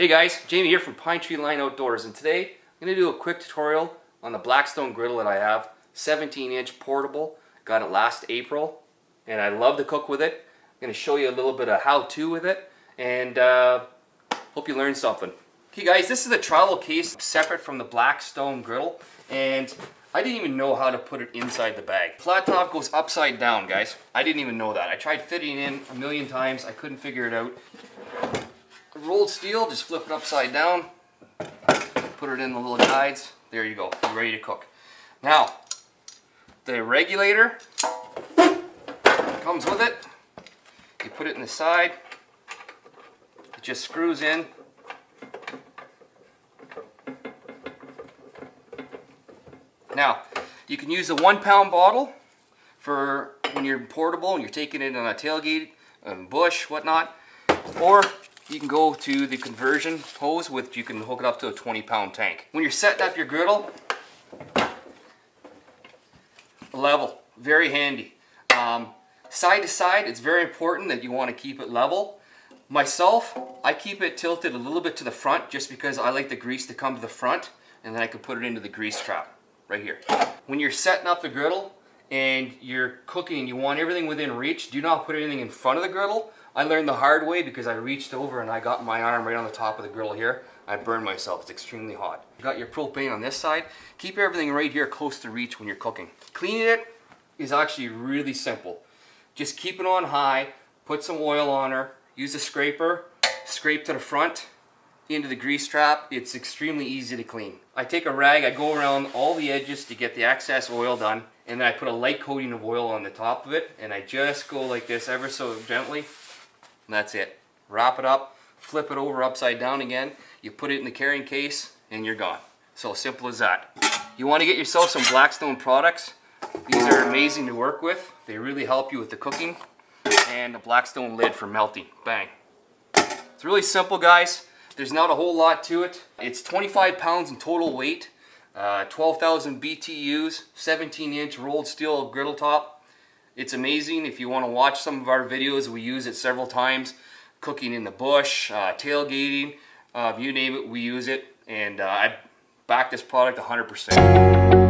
Hey guys, Jamie here from Pinetree Line Outdoors, and today I'm going to do a quick tutorial on the Blackstone Griddle that I have. 17-inch portable, got it last April, and I love to cook with it. I'm going to show you a little bit of how-to with it, and hope you learn something. Okay guys, this is a travel case separate from the Blackstone Griddle, and I didn't even know how to put it inside the bag. Flat top goes upside down, guys. I didn't even know that. I tried fitting it in a million times, I couldn't figure it out. Rolled steel, just flip it upside down, put it in the little guides, there you go, you're ready to cook. Now, the regulator comes with it, you put it in the side, it just screws in. Now, you can use a 1-pound bottle for when you're portable and you're taking it on a tailgate, bush, whatnot, or you can go to the conversion hose, which you can hook it up to a 20-pound tank. When you're setting up your griddle, level, very handy. Side to side, it's very important that you want to keep it level. Myself, I keep it tilted a little bit to the front just because I like the grease to come to the front, and then I can put it into the grease trap right here. When you're setting up the griddle and you're cooking and you want everything within reach, do not put anything in front of the griddle. I learned the hard way because I reached over and I got my arm right on the top of the griddle here. I burned myself. It's extremely hot. You got your propane on this side. Keep everything right here close to reach when you're cooking. Cleaning it is actually really simple. Just keep it on high, put some oil on her, use a scraper, scrape to the front, into the grease trap. It's extremely easy to clean. I take a rag, I go around all the edges to get the excess oil done, and then I put a light coating of oil on the top of it, and I just go like this ever so gently. And that's it. Wrap it up, flip it over upside down again, you put it in the carrying case, and you're gone. So simple as that. You want to get yourself some Blackstone products. These are amazing to work with. They really help you with the cooking. And a Blackstone lid for melting. Bang. It's really simple, guys. There's not a whole lot to it. It's 25 pounds in total weight, 12,000 BTUs, 17-inch rolled steel griddle top. It's amazing. If you want to watch some of our videos, we use it several times. Cooking in the bush, tailgating, you name it, we use it. And I back this product 100%.